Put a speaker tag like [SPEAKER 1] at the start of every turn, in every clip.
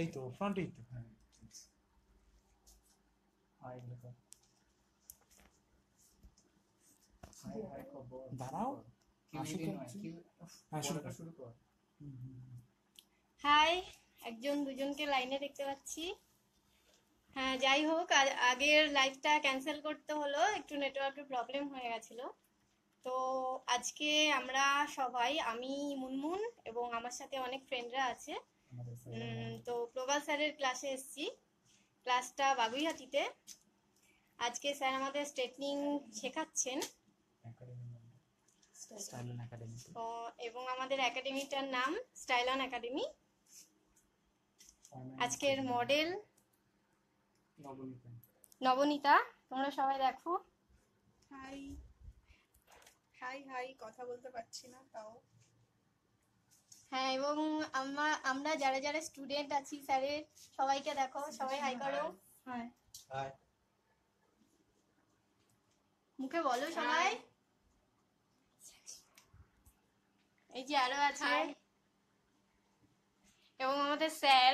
[SPEAKER 1] এই তো ফ্রন্টেই তো।
[SPEAKER 2] হ্যাঁ হাই লেখো হাই হাই খবর
[SPEAKER 1] দাঁড়াও,
[SPEAKER 2] কি
[SPEAKER 1] আসুক
[SPEAKER 2] দিন হয়
[SPEAKER 1] একজন।
[SPEAKER 2] কি
[SPEAKER 1] হ্যাঁ, শুরু
[SPEAKER 2] পড়াটা
[SPEAKER 1] কর।
[SPEAKER 2] শুরু কর
[SPEAKER 3] হাই, একজন দুজনকে লাইনে দেখতে পাচ্ছি। হ্যাঁ, যাই হোক, আগের লাইভটা ক্যান্সেল করতে হলো, একটু নেটওয়ার্কের প্রবলেম হয়ে গেছিল। তো আজকে আমরা সবাই, আমি মুনমুন এবং আমার সাথে অনেক ফ্রেন্ডরা আছে,
[SPEAKER 2] আমাদের স্যার
[SPEAKER 3] তো প্রবাল স্যারের ক্লাসে এসেছি। ক্লাসটা বাগুইহাটিতে। আজকে স্যার আমাদের স্ট্রেটনিং শেখাচ্ছেন।
[SPEAKER 2] একাডেমি স্টাইলন একাডেমি
[SPEAKER 3] এবং আমাদের একাডেমিটার নাম স্টাইলন একাডেমি। আজকের মডেল
[SPEAKER 2] নবনীতা
[SPEAKER 3] নবনীতা, তোমরা সবাই দেখো।
[SPEAKER 4] হাই হাই হাই, কথা বলতে পারছি না তাও।
[SPEAKER 3] হ্যাঁ, এবং আমরা যারা যারা স্টুডেন্ট আছি স্যারের, সবাইকে দেখো, সবাই হাই করো।
[SPEAKER 4] High
[SPEAKER 1] high.
[SPEAKER 3] মুখে বলো সবাই। এই যে আরো আছে, এবং আমাদের স্যার,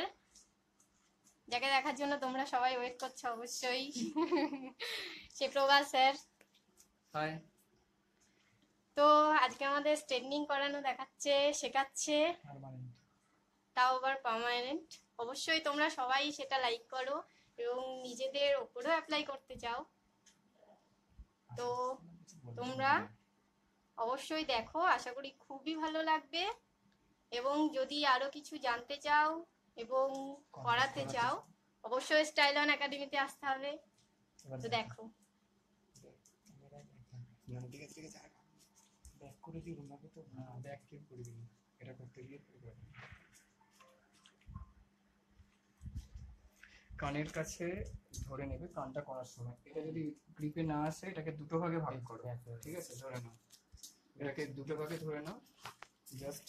[SPEAKER 3] যাকে দেখার জন্য তোমরা সবাই ওয়েট করছো অবশ্যই, সে প্রবাল স্যার।
[SPEAKER 2] হাই
[SPEAKER 3] তো আজকে আমাদের স্ট্রেটনিং করানো দেখাচ্ছে, শেখাচ্ছে,
[SPEAKER 2] পার্মানেন্ট
[SPEAKER 3] তাও আবার পার্মানেন্ট। অবশ্যই তোমরা সবাই সেটা লাইক করো এবং নিজেদের ওপরেও অ্যাপ্লাই করতে চাও। তো তোমরা অবশ্যই দেখো, আশা করি খুবই ভালো লাগবে। এবং যদি আরো কিছু জানতে চাও এবং করাতে চাও, অবশ্যই স্টাইলন একাডেমিতে আসতে হবে। তো দেখো,
[SPEAKER 1] ঠিক আছে ঠিক আছে, ব্যাক করে দিই রুমাকে তো।
[SPEAKER 2] ব্যাক কেপ করে দিন এটা করতে গিয়ে কানের কাছে ধরে নেবে কানটা করার সময়। এটা যদি গ্রিপে না আসে এটাকে দুটো ভাগে ভাগ করো, ঠিক আছে? ধরে নাও, এটাকে দুটো ভাগে ধরে নাও। জাস্ট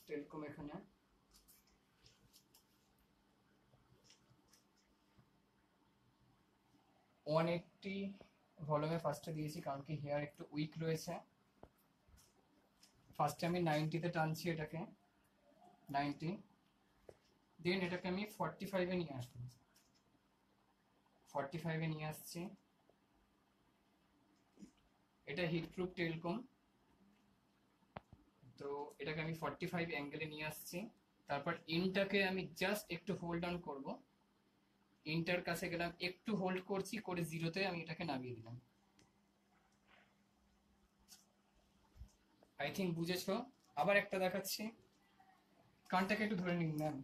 [SPEAKER 2] টেলকম এখানে ওয়ান এইটটি ভলিউমে ফার্স্টে দিয়েছি, কারণ কি হেয়ার একটু উইক রয়েছে। ফার্স্টে আমি 90-তে টানছি এটাকে, 90, দেন এটাকে আমি 45-এ নিয়ে আসবো, 45-এ নিয়ে আসছি। এটা হিট প্রুফ টেলকম, তো এটাকে আমি 45 অ্যাঙ্গেলে নিয়ে আসছি। তারপর ইনটাকে আমি জাস্ট একটু হোল্ড অন করব, ইনটার কাছে গেলাম, একটু হোল্ড করছি, করে জিরোতে আমি এটাকে নামিয়ে দিলাম। আই থিঙ্ক বুঝেছো। আবার একটা দেখাচ্ছি, কানটাকে একটু ধরে নিন ম্যাম।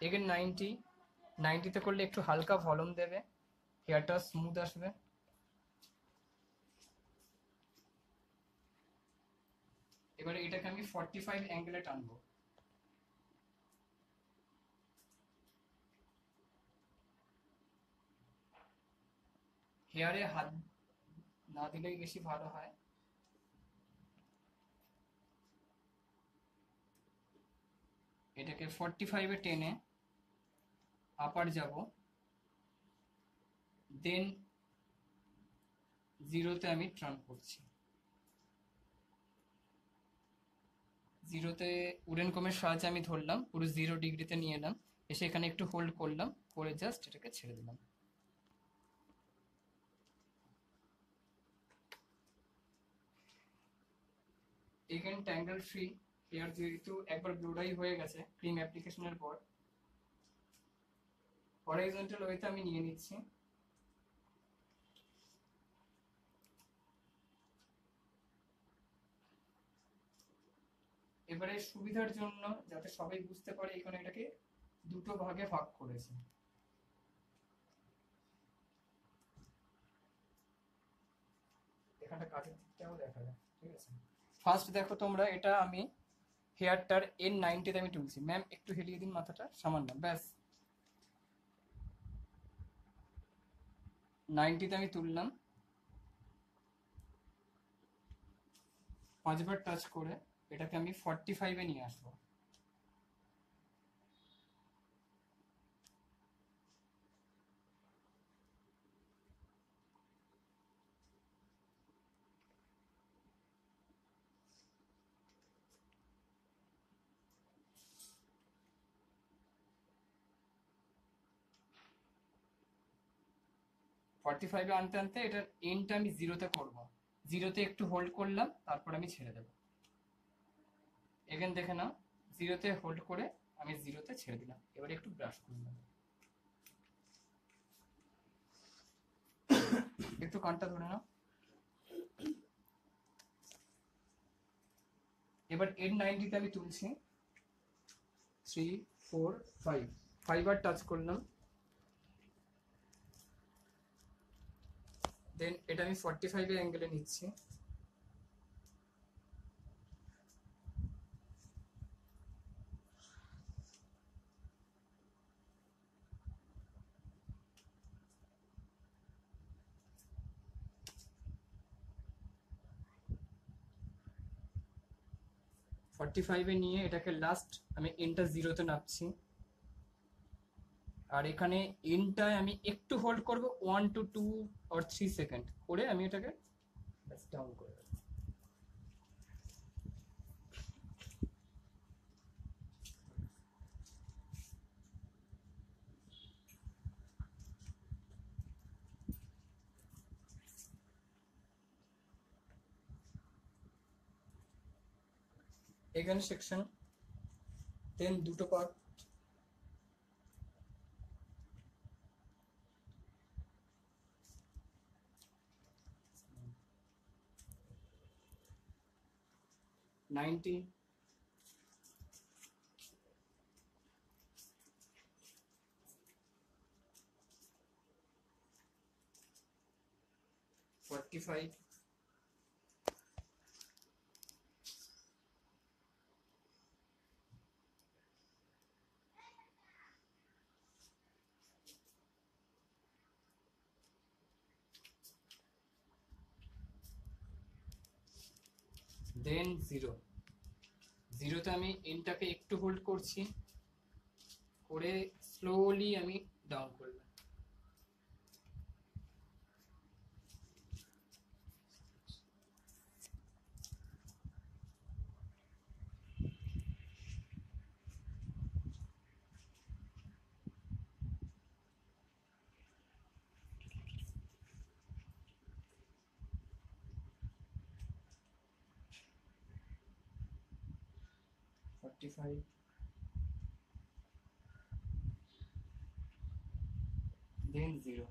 [SPEAKER 2] এগেন 90, 90-তে করলে একটু হালকা ভলিউম দেবে, হেয়ারটা স্মুথ আসবে। এবারে এটাকে আমি 45 অ্যাঙ্গেলে টানবো, হেয়ারে হাত না দিলেই বেশি ভালো হয়। এটাকে 45-এ টেনে আপার যাব, দেন জিরোতে আমি টার্ন করছি। জিরোতে উডেন কমের সাহায্যে আমি ধরলাম, পুরো 0 ডিগ্রিতে নিয়ে এলাম, এসে এখানে একটু হোল্ড করলাম, করে জাস্ট এটাকে ছেড়ে দিলাম। এগেন ট্যাঙ্গেল ফ্রি, হেয়ার যেহেতু একবার ব্লুডাই হয়ে গেছে ক্রিম অ্যাপ্লিকেশনের পর, হরাইজন্টাল ওয়েতে আমি নিয়ে নিচ্ছি। এবারে সুবিধার জন্য যাতে সবাই বুঝতে পারে, এখানে এটাকে দুটো ভাগে ভাগ করেছি। এখানটা কাজের দিকটাও দেখা যায়, ঠিক আছে? ফার্স্ট দেখো তোমরা, এটা আমি হেয়ারটার N90-তে আমি তুলছি। ম্যাম একটু হেলিয়ে দিন মাথাটা সামান্য, ব্যাস। 90-তে আমি তুললাম, 5বার টাচ করে এটাকে আমি 45-এ নিয়ে আসবো। 45-এ আনতে আনতে এটার এন্ডটা আমি 0-তে করব। 0-তে একটু হোল্ড করলাম, তারপর আমি ছেড়ে দেব। এখান দেখে নাও, 0-তে হোল্ড করে আমি 0-তে ছেড়ে দিলাম। এবারে একটু ব্রাশ করলাম, একটু কানটা ধরে নাও। এবার এর 90-তে আমি তুলছি, 3 4 5 5 বার টাচ করলাম। দেন এটা আমি 45-এর অ্যাঙ্গেলে নিচ্ছি। নিয়ে এটাকে লাস্ট আমি এন্ডটা 0-তে নামছি। আর এখানে এন্ডটায় আমি একটু হোল্ড করব, 1 to 2 or 3 সেকেন্ড করে আমি এটাকে ডাউন করে দেবো। এখানে সেকশন, দেন দুটো পার্ট। নাইনটি, ফর্টি ফাইভ, দেন 0। 0-তে আমি এন্ডটাকে একটু হোল্ড করছি, করে স্লোলি আমি ডাউন করলাম। ফর্টি ফাইভ, দেন 0।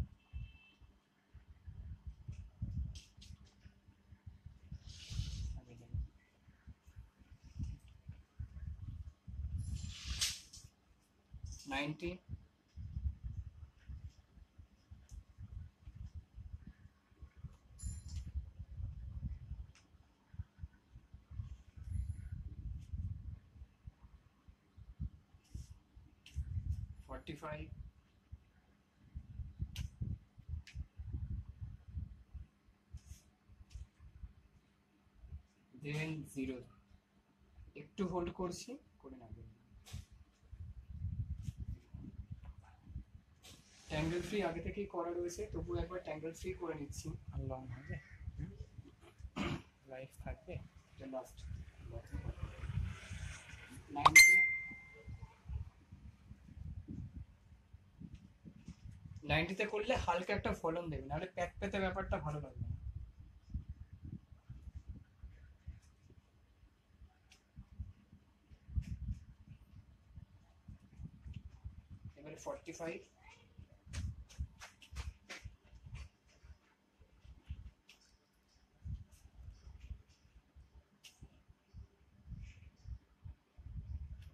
[SPEAKER 2] নাইনটি, ফর্টি ফাইভ, দেন 0। একটু হোল্ড করছি, করে নেবেন। ট্যাঙ্গেল ফ্রি আগে থেকেই করা রয়েছে, তবু একবার ট্যাঙ্গেল ফ্রি করে নিচ্ছি।
[SPEAKER 1] আর লং হবে, লাইফ থাকবে।
[SPEAKER 2] লাস্ট 90-তে করলে হালকা একটা ফলন দেবে, নাহলে প্যাক পেতে ব্যাপারটা ভালো লাগবে না। এবারে 45,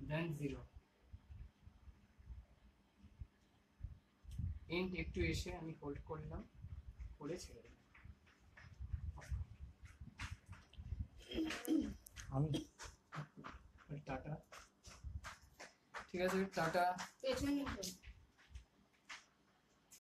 [SPEAKER 2] দেন 0। এন্ড একটু এসে আমি হোল্ড করলাম, করে ছেড়ে দিলাম।
[SPEAKER 1] আমি
[SPEAKER 2] টাটা, ঠিক আছে, টাটা।
[SPEAKER 3] পেছনে